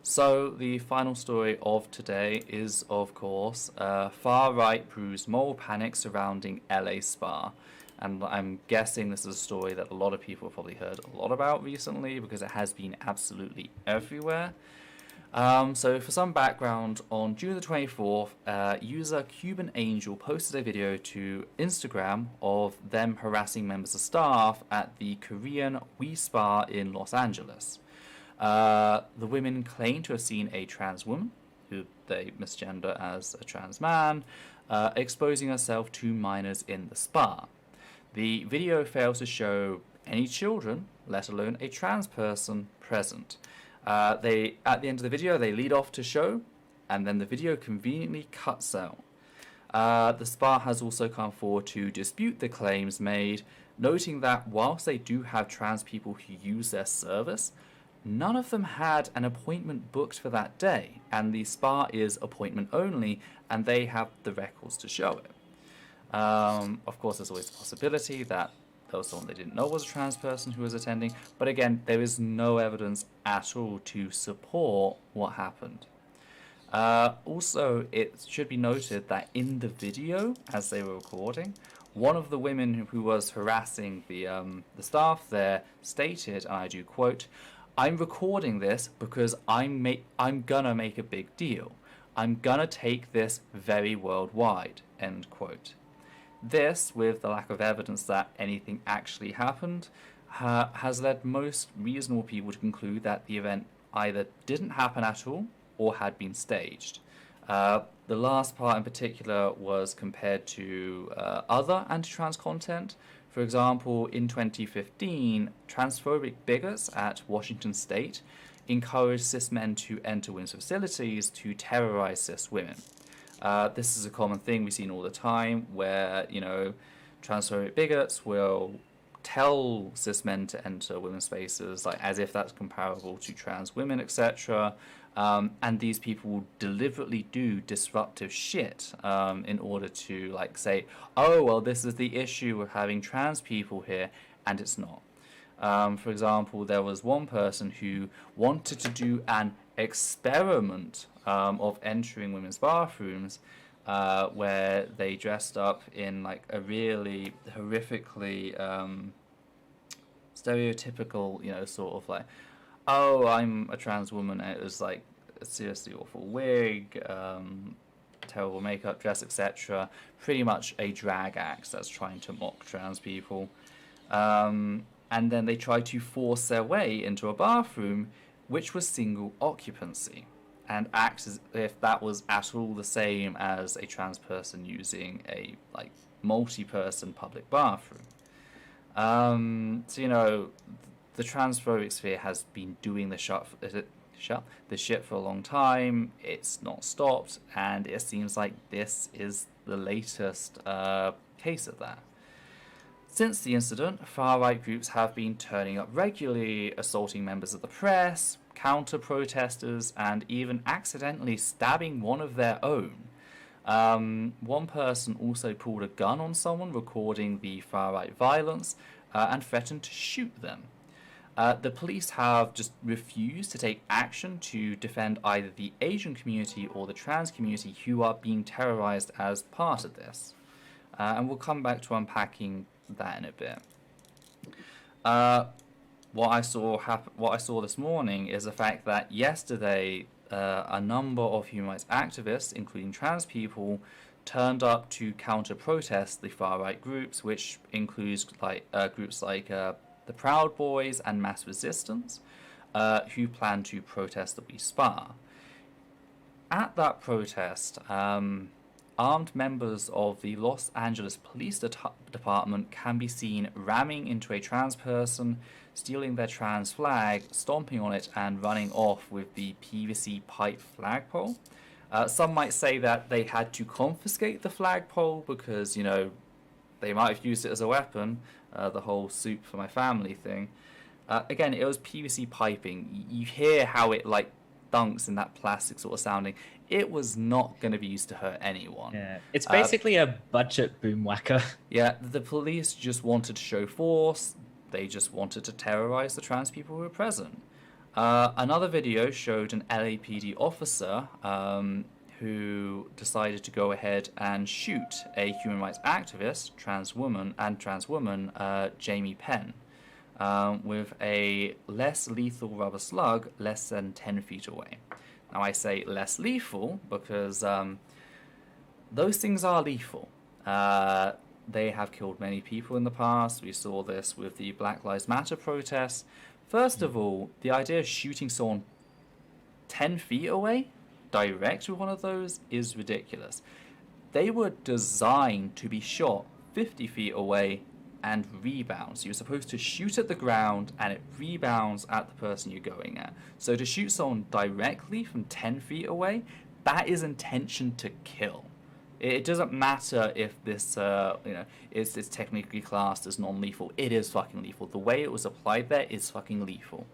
So the final story of today is, of course, far-right Brews moral panic surrounding LA Spa. And I'm guessing this is a story that a lot of people have probably heard a lot about recently because it has been absolutely everywhere. So for some background, on June the 24th, user Cuban Angel posted a video to Instagram of them harassing members of staff at the Korean We Spa in Los Angeles. The women claim to have seen a trans woman, who they misgender as a trans man, exposing herself to minors in the spa. The video fails to show any children, let alone a trans person, present. At the end of the video, they lead off to show, and then the video conveniently cuts out. The spa has also come forward to dispute the claims made, noting that whilst they do have trans people who use their service, none of them had an appointment booked for that day, and the spa is appointment only, and they have the records to show it. Of course, there's always a possibility that there was someone they didn't know was a trans person who was attending, but again, there is no evidence at all to support what happened. Also, it should be noted that in the video, as they were recording, one of the women who was harassing the staff there stated, and I do quote, "I'm recording this because I'm gonna make a big deal. I'm gonna take this very worldwide," end quote. This, with the lack of evidence that anything actually happened, has led most reasonable people to conclude that the event either didn't happen at all or had been staged. The last part in particular was compared to other anti-trans content. For example, in 2015, transphobic bigots at Washington State encouraged cis men to enter women's facilities to terrorize cis women. This is a common thing we've seen all the time where, transphobic bigots will tell cis men to enter women's spaces, like as if that's comparable to trans women, etc. And these people will deliberately do disruptive shit in order to say, oh, well, this is the issue with having trans people here, and it's not. For example, there was one person who wanted to do an experiment of entering women's bathrooms where they dressed up in a really horrifically stereotypical, sort of oh, I'm a trans woman, and it was a seriously awful wig, terrible makeup, dress, etc. Pretty much a drag act that's trying to mock trans people. And then they tried to force their way into a bathroom which was single occupancy, and act as if that was at all the same as a trans person using a multi-person public bathroom. So the transphobic sphere has been doing the shit for a long time. It's not stopped, and it seems like this is the latest case of that. Since the incident, far-right groups have been turning up regularly, assaulting members of the press, counter-protesters, and even accidentally stabbing one of their own. One person also pulled a gun on someone recording the far-right violence and threatened to shoot them. The police have just refused to take action to defend either the Asian community or the trans community who are being terrorized as part of this. And we'll come back to unpacking that in a bit. What I saw this morning is the fact that yesterday a number of human rights activists, including trans people, turned up to counter-protest the far-right groups, which includes groups like the Proud Boys and Mass Resistance, who plan to protest the We Spa. At that protest, armed members of the Los Angeles Police Department can be seen ramming into a trans person, stealing their trans flag, stomping on it, and running off with the PVC pipe flagpole. Some might say that they had to confiscate the flagpole because, they might have used it as a weapon, the whole soup for my family thing. Again, it was PVC piping. You hear how it dunks in that plastic sort of sounding. It was not going to be used to hurt anyone. Yeah, it's basically a budget boom whacker. Yeah, the police just wanted to show force. They just wanted to terrorize the trans people who were present. Another video showed an LAPD officer who decided to go ahead and shoot a human rights activist, trans woman, Jamie Penn, with a less lethal rubber slug less than 10 feet away. Now I say less lethal because those things are lethal. They have killed many people in the past. We saw this with the Black Lives Matter protests. First of all, the idea of shooting someone 10 feet away, direct with one of those, is ridiculous. They were designed to be shot 50 feet away and rebound. So you're supposed to shoot at the ground and it rebounds at the person you're going at. So to shoot someone directly from 10 feet away, that is intention to kill. It doesn't matter if this, is technically classed as non-lethal. It is fucking lethal. The way it was applied there is fucking lethal.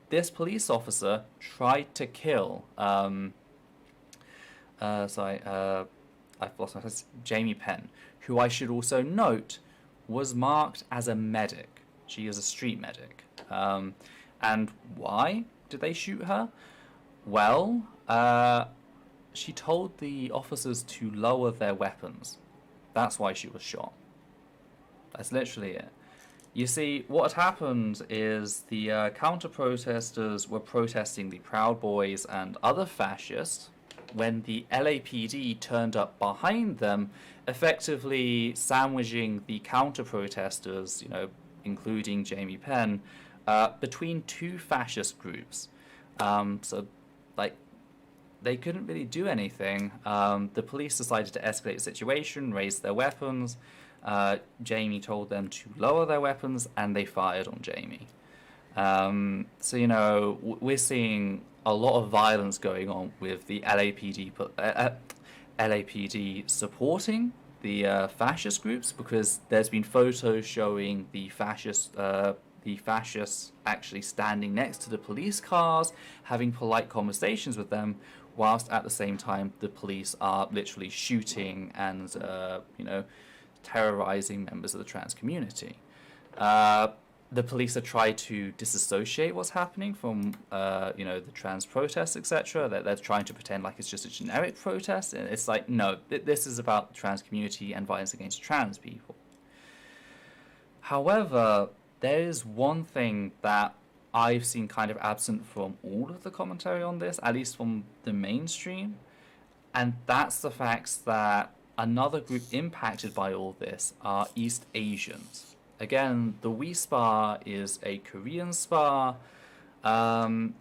This police officer tried to kill, I've lost my place, Jamie Penn, who I should also note was marked as a medic. She is a street medic. And why did they shoot her? Well, she told the officers to lower their weapons. That's why she was shot. That's literally it. You see, what had happened is the counter-protesters were protesting the Proud Boys and other fascists when the LAPD turned up behind them, effectively sandwiching the counter-protesters, including Jamie Penn, between two fascist groups. They couldn't really do anything. The police decided to escalate the situation, raise their weapons. Jamie told them to lower their weapons, and they fired on Jamie. We're seeing a lot of violence going on with the LAPD supporting the fascist groups, because there's been photos showing the fascists actually standing next to the police cars, having polite conversations with them, whilst at the same time the police are literally shooting and terrorizing members of the trans community. The police have tried to disassociate what's happening from the trans protests, etc. They're trying to pretend like it's just a generic protest, and it's like, no, this is about the trans community and violence against trans people. However, there is one thing that I've seen kind of absent from all of the commentary on this, at least from the mainstream, and that's the fact that another group impacted by all this are East Asians. Again, the We Spa is a Korean spa, and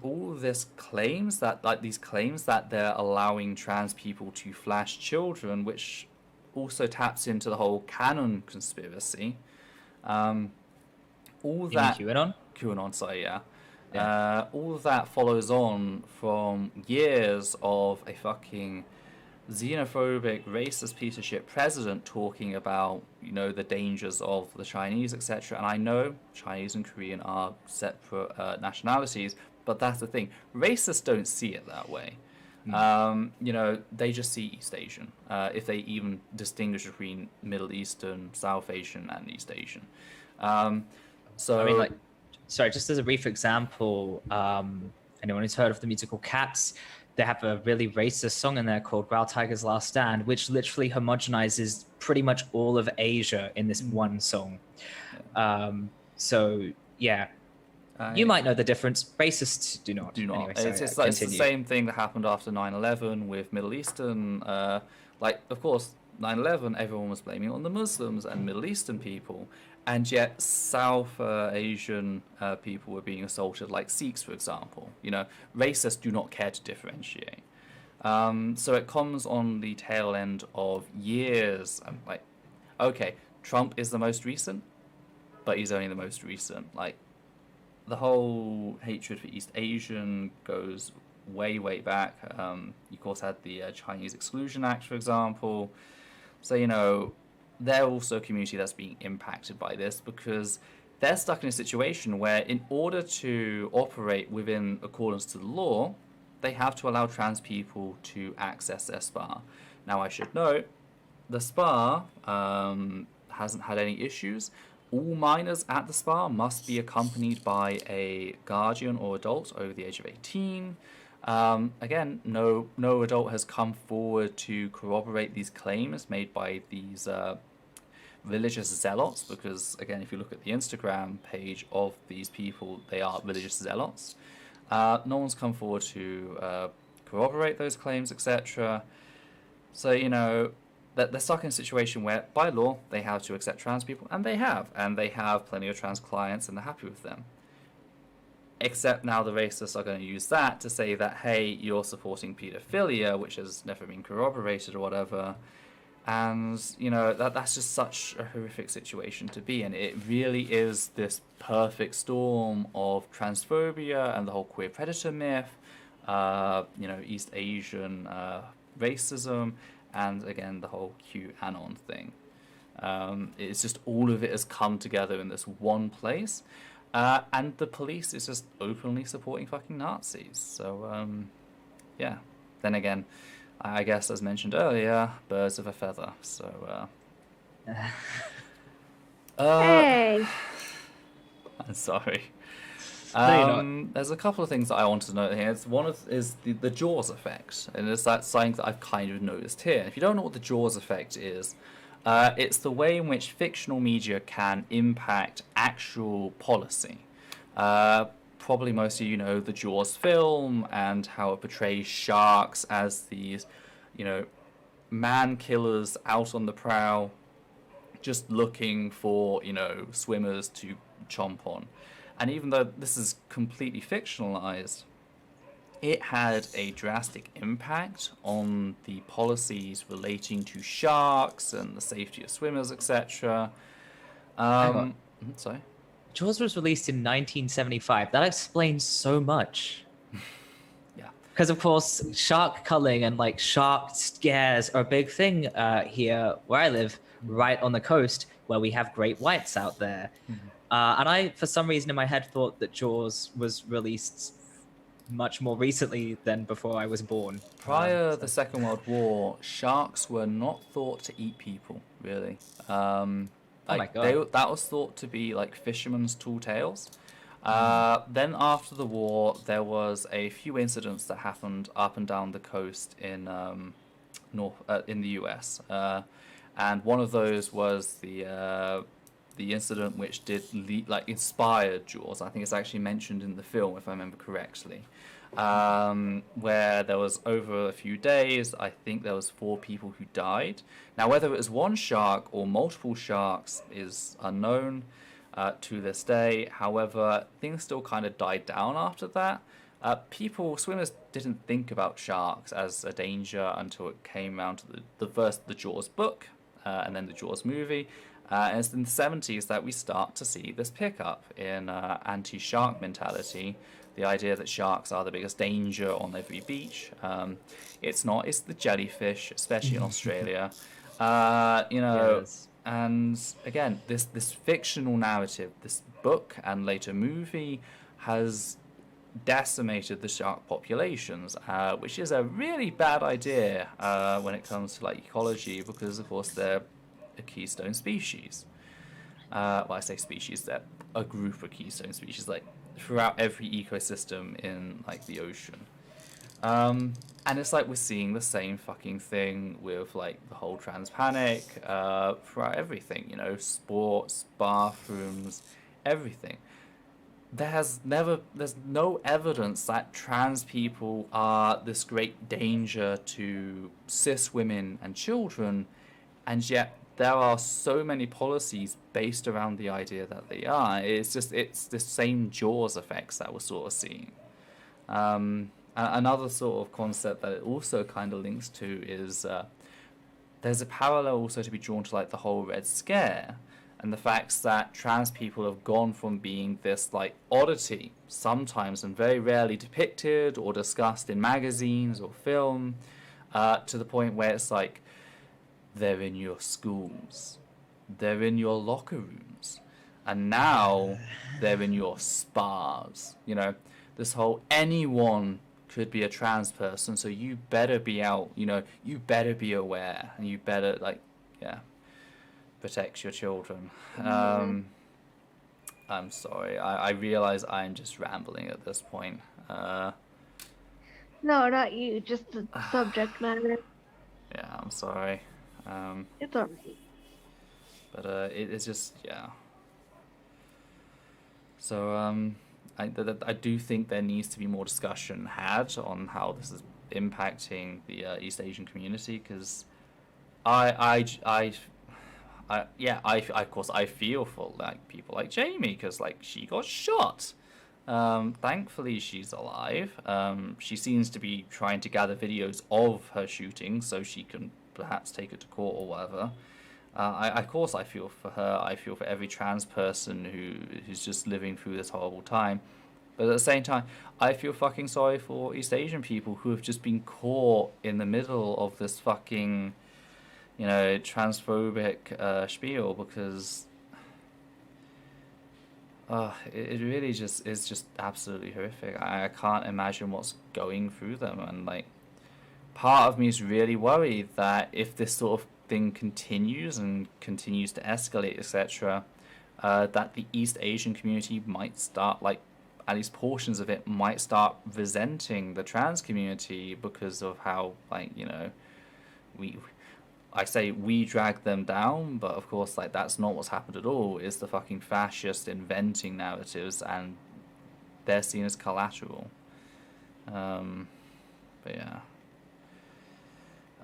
all of this claims that they're allowing trans people to flash children, which also taps into the whole canon conspiracy. All that QAnon, sorry, yeah. All of that follows on from years of a fucking xenophobic, racist piece of shit president talking about, the dangers of the Chinese, etc. And I know Chinese and Korean are separate nationalities, but that's the thing. Racists don't see it that way. They just see East Asian, if they even distinguish between Middle Eastern, South Asian, and East Asian. Just as a brief example, anyone who's heard of the musical Cats, they have a really racist song in there called Wild Tiger's Last Stand, which literally homogenizes pretty much all of Asia in this one song. You might know the difference. Racists do not. Anyway, it's the same thing that happened after 9/11 with Middle Eastern. Of course, 9/11, everyone was blaming it on the Muslims and Middle Eastern people. And yet South Asian people were being assaulted, like Sikhs, for example. Racists do not care to differentiate. So it comes on the tail end of years. Okay, Trump is the most recent, but he's only the most recent. The whole hatred for East Asian goes way, way back. You, of course, had the Chinese Exclusion Act, for example. So, they're also a community that's being impacted by this, because they're stuck in a situation where, in order to operate within accordance to the law, they have to allow trans people to access their spa. Now, I should note, the spa hasn't had any issues. all minors at the spa must be accompanied by a guardian or adult over the age of 18. Again, no adult has come forward to corroborate these claims made by these religious zealots, because again, if you look at the Instagram page of these people, they are religious zealots. No one's come forward to corroborate those claims, etc. So, you know, that they're stuck in a situation where, by law, they have to accept trans people, and they have plenty of trans clients, and they're happy with them. Except now the racists are going to use that to say that, hey, you're supporting paedophilia, which has never been corroborated or whatever. And, you know, that's just such a horrific situation to be in. It really is this perfect storm of transphobia and the whole queer predator myth, you know, East Asian racism, and, again, the whole QAnon thing. It's just all of it has come together in this one place. And the police is just openly supporting fucking Nazis. So, yeah. Then again, I guess, as mentioned earlier, birds of a feather. So, Hey. I'm sorry. No, you're not. There's a couple of things that I wanted to note here. One is the Jaws effect, and it's that something that I've kind of noticed here. If you don't know what the Jaws effect is, it's the way in which fictional media can impact actual policy. Probably most of you know the Jaws film and how it portrays sharks as these, you know, man killers out on the prowl, just looking for, you know, swimmers to chomp on. And even though this is completely fictionalized, it had a drastic impact on the policies relating to sharks and the safety of swimmers, etc. Sorry? Jaws was released in 1975. That explains so much. Yeah. Because, of course, shark culling and, like, shark scares are a big thing here where I live, right on the coast, where we have great whites out there. And I, for some reason in my head, thought that Jaws was released much more recently than before I was born. Prior to the Second World War, sharks were not thought to eat people, really. Oh my God. That was thought to be like fishermen's tall tales. Then after the war, there was a few incidents that happened up and down the coast in in the US, and one of those was the incident which inspired Jaws. I think it's actually mentioned in the film, if I remember correctly, where there was over a few days, I think there was 4 people who died. Now, whether it was one shark or multiple sharks is unknown to this day. However, things still kind of died down after that. Swimmers didn't think about sharks as a danger until it came around to the Jaws book, and then the Jaws movie. And it's in the 70s that we start to see this pickup in anti-shark mentality, the idea that sharks are the biggest danger on every beach. It's not, it's the jellyfish, especially in Australia. You know, Yes. and again, this fictional narrative, this book and later movie, has decimated the shark populations, which is a really bad idea when it comes to like ecology, because of course they're a keystone species. Well, I say species, they're a group of keystone species, like throughout every ecosystem in like the ocean. And it's like we're seeing the same fucking thing with like the whole trans panic throughout everything, you know, sports, bathrooms, everything. There's no evidence that trans people are this great danger to cis women and children, and yet there are so many policies based around the idea that they are. It's the same Jaws effects that we're sort of seeing. Another sort of concept that it also kind of links to is there's a parallel also to be drawn to like the whole Red Scare, and the facts that trans people have gone from being this like oddity, sometimes and very rarely depicted or discussed in magazines or film, to the point where it's like they're in your schools, they're in your locker rooms, and now they're in your spas. You know, this whole anyone could be a trans person, so you better be out, you know, you better be aware, and you better, like, yeah, protect your children. I'm sorry. I realize I'm just rambling at this point. No, not you, just the subject matter. Yeah, I'm sorry. It's alright. But it's just, yeah. So I do think there needs to be more discussion had on how this is impacting the East Asian community, because of course I feel for like people like Jamie, because like she got shot. Thankfully she's alive. She seems to be trying to gather videos of her shooting so she can perhaps take it to court or whatever. Of course I feel for her. I feel for every trans person who's just living through this horrible time. But at the same time, I feel fucking sorry for East Asian people who have just been caught in the middle of this fucking, transphobic spiel, because it really just is just absolutely horrific. I can't imagine what's going through them, and like part of me is really worried that if this sort of thing continues and continues to escalate, etc., that the East Asian community might start, like, at least portions of it might start resenting the trans community because of how, like, we. I say we drag them down, but of course, like, that's not what's happened at all. It's the fucking fascist inventing narratives, and they're seen as collateral. But yeah.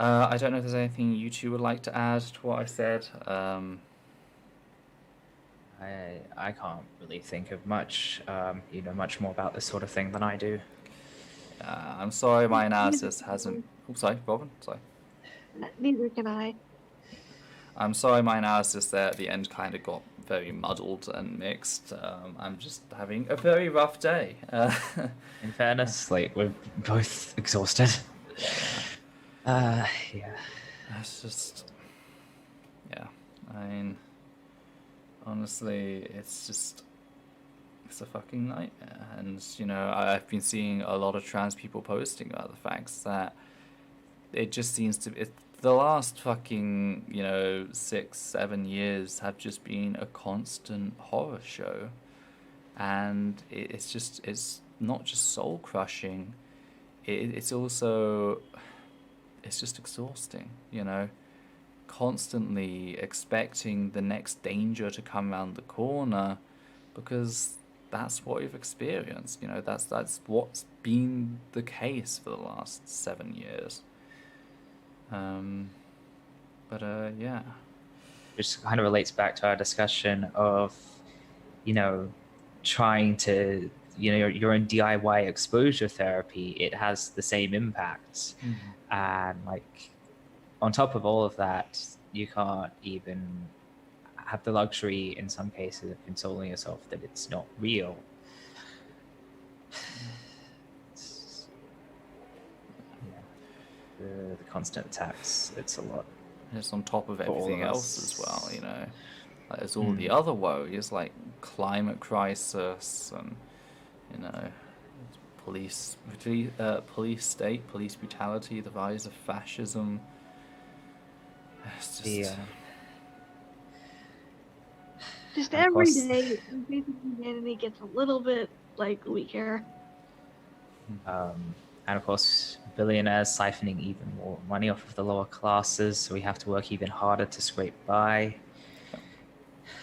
I don't know if there's anything you two would like to add to what I said. I can't really think of much. You know much more about this sort of thing than I do. I'm sorry my analysis hasn't... Oh, sorry, Robin, sorry. Neither can I. I'm sorry my analysis there at the end kind of got very muddled and mixed. I'm just having a very rough day. In fairness, like, we're both exhausted. Yeah. It's just... Yeah, I mean... Honestly, it's a fucking nightmare. And, I've been seeing a lot of trans people posting about the facts that it just seems to be... The last fucking, 6-7 years have just been a constant horror show. And it's not just soul crushing. It's also... It's just exhausting, constantly expecting the next danger to come around the corner, because that's what we've experienced. That's what's been the case for the last 7 years. Yeah. Which kind of relates back to our discussion of, trying to, your own DIY exposure therapy. It has the same impacts. Mm-hmm. And like, on top of all of that, you can't even have the luxury in some cases of consoling yourself that it's not real. The constant attacks, it's a lot. It's on top of everything else as well, Like, there's all the Mm. other woes, like climate crisis and, police state, police brutality, the rise of fascism. It's just... Just And of every course- day, basic humanity gets a little bit, like, weaker. And of course, billionaires siphoning even more money off of the lower classes, so we have to work even harder to scrape by.